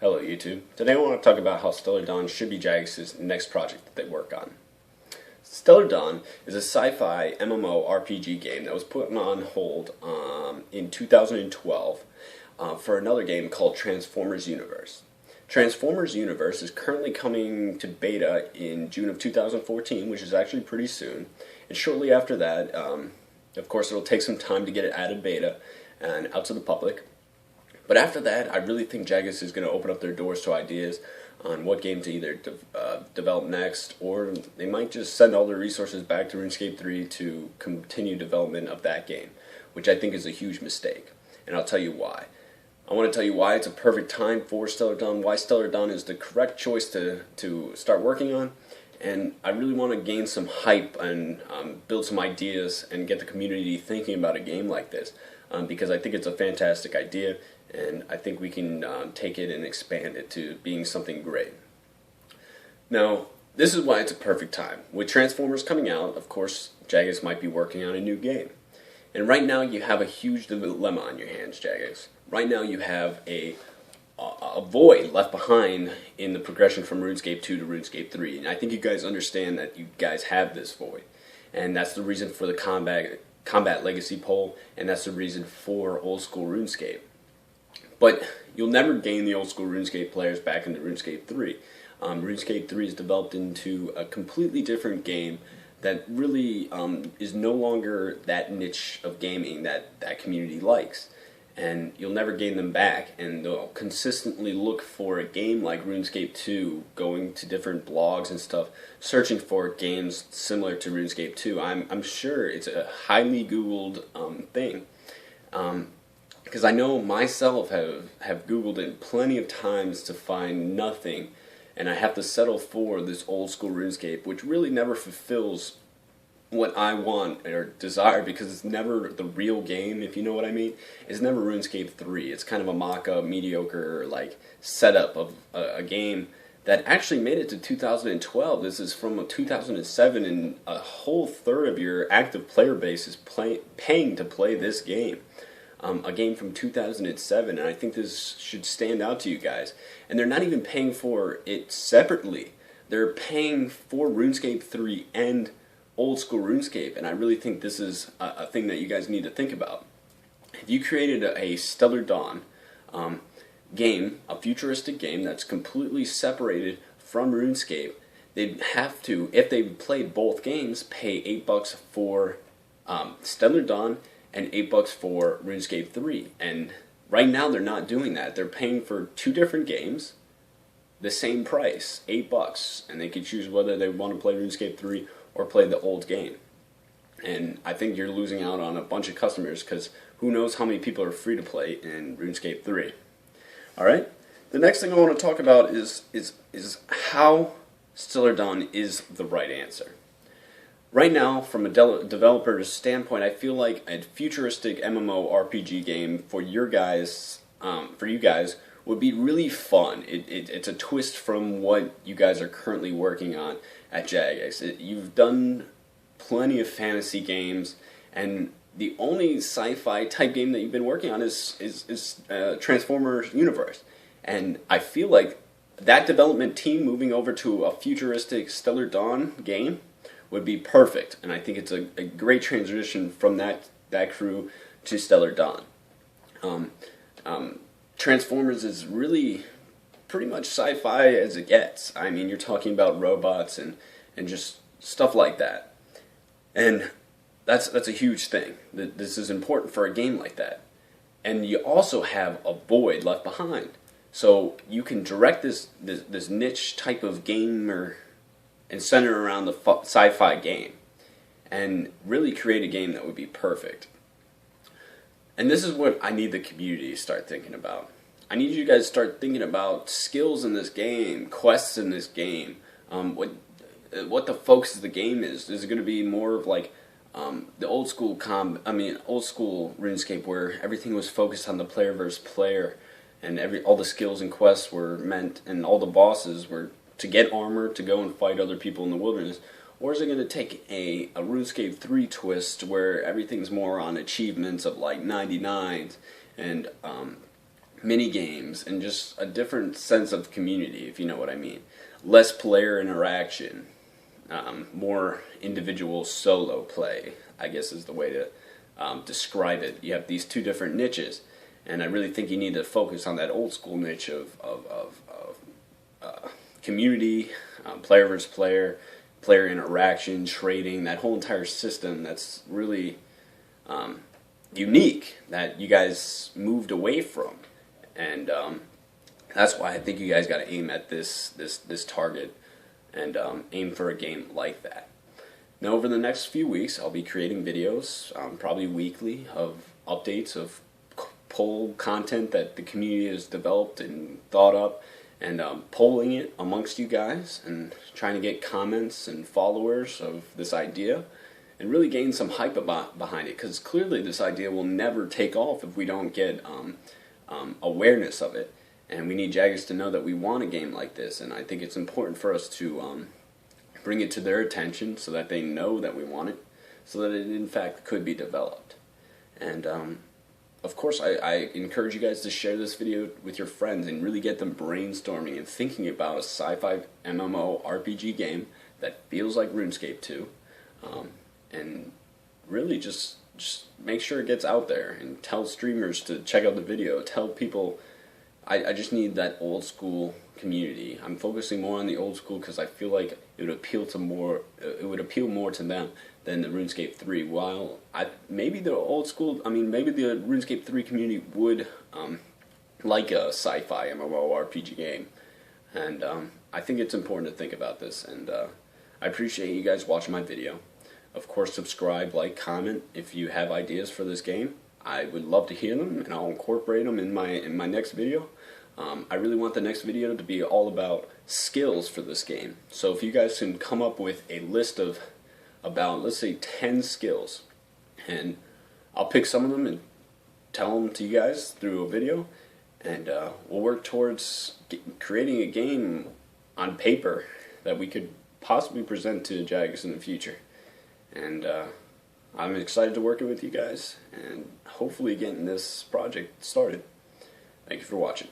Hello YouTube. Today I want to talk about how Stellar Dawn should be Jagex' next project that they work on. Stellar Dawn is a sci-fi MMORPG game that was put on hold in 2012 for another game called Transformers Universe. Transformers Universe is currently coming to beta in June of 2014, which is actually pretty soon. And shortly after that, of course it'll take some time to get it out of beta and out to the public. But after that, I really think Jagex is going to open up their doors to ideas on what game to either develop next, or they might just send all their resources back to RuneScape 3 to continue development of that game, which I think is a huge mistake. And I'll tell you why. I want to tell you why it's a perfect time for Stellar Dawn, why Stellar Dawn is the correct choice to start working on, and I really want to gain some hype and build some ideas and get the community thinking about a game like this, because I think it's a fantastic idea. And I think we can take it and expand it to being something great. Now, this is why it's a perfect time. With Transformers coming out, of course, Jagex might be working on a new game. And right now you have a huge dilemma on your hands, Jagex. Right now you have a void left behind in the progression from RuneScape 2 to RuneScape 3. And I think you guys understand that you guys have this void. And that's the reason for the Combat Legacy poll, and that's the reason for Old School RuneScape. But you'll never gain the old school RuneScape players back into RuneScape 3. RuneScape 3 is developed into a completely different game that really is no longer that niche of gaming that community likes. And you'll never gain them back, and they'll consistently look for a game like RuneScape 2, going to different blogs and stuff, searching for games similar to RuneScape 2. I'm sure it's a highly Googled thing. Because I know myself have Googled it plenty of times to find nothing, and I have to settle for this old school RuneScape, which really never fulfills what I want or desire, because it's never the real game, if you know what I mean. It's never RuneScape 3. It's kind of a mock-up, mediocre like setup of a game that actually made it to 2012. This is from 2007, and a whole third of your active player base is paying to play this game. A game from 2007, and I think this should stand out to you guys. And they're not even paying for it separately. They're paying for RuneScape 3 and Old School RuneScape, and I really think this is a thing that you guys need to think about. If you created a Stellar Dawn game, a futuristic game that's completely separated from RuneScape, they'd have to, if they played both games, pay $8 for Stellar Dawn and $8 for RuneScape 3. And right now they're not doing that. They're paying for two different games, the same price, $8, and they can choose whether they want to play RuneScape 3 or play the old game. And I think you're losing out on a bunch of customers, because who knows how many people are free to play in RuneScape 3. Alright? The next thing I want to talk about is how Stellar Dawn is the right answer. Right now, from a developer's standpoint, I feel like a futuristic MMORPG game for you guys would be really fun. It's a twist from what you guys are currently working on at Jagex. You've done plenty of fantasy games, and the only sci-fi type game that you've been working on is Transformers Universe. And I feel like that development team moving over to a futuristic Stellar Dawn game would be perfect, and I think it's a great transition from that crew to Stellar Dawn. Transformers is really pretty much sci-fi as it gets. I mean, you're talking about robots and just stuff like that, and that's a huge thing. This is important for a game like that, and you also have a void left behind, so you can direct this niche type of gamer and center around the sci-fi game, and really create a game that would be perfect. And this is what I need the community to start thinking about. I need you guys to start thinking about skills in this game, quests in this game, what the focus of the game is. Is it going to be more of like the old school RuneScape, where everything was focused on the player versus player, and all the skills and quests were meant, and all the bosses were to get armor to go and fight other people in the wilderness? Or is it going to take a RuneScape 3 twist where everything's more on achievements of like 99s and mini games, and just a different sense of community, if you know what I mean. Less player interaction, more individual solo play, I guess is the way to describe it. You have these two different niches, and I really think you need to focus on that old school niche of community, player versus player, player interaction, trading, that whole entire system that's really unique that you guys moved away from. And that's why I think you guys got to aim at this target and aim for a game like that. Now, over the next few weeks, I'll be creating videos, probably weekly, of updates of poll content that the community has developed and thought up, and polling it amongst you guys and trying to get comments and followers of this idea and really gain some hype behind it, because clearly this idea will never take off if we don't get awareness of it. And we need Jaggers to know that we want a game like this, and I think it's important for us to bring it to their attention so that they know that we want it, so that it in fact could be developed. And of course, I encourage you guys to share this video with your friends and really get them brainstorming and thinking about a sci-fi MMO RPG game that feels like RuneScape 2, and really just make sure it gets out there, and tell streamers to check out the video, tell people. I just need that old school community. I'm focusing more on the old school because I feel like it would appeal more to them than the RuneScape 3. While maybe the old school, maybe the RuneScape 3 community would like a sci-fi MMORPG game, and I think it's important to think about this. And I appreciate you guys watching my video. Of course, subscribe, like, comment if you have ideas for this game. I would love to hear them, and I'll incorporate them in my next video. I really want the next video to be all about skills for this game. So if you guys can come up with a list of about, let's say, 10 skills, and I'll pick some of them and tell them to you guys through a video, and we'll work towards creating a game on paper that we could possibly present to Jags in the future. And I'm excited to work with you guys and hopefully getting this project started. Thank you for watching.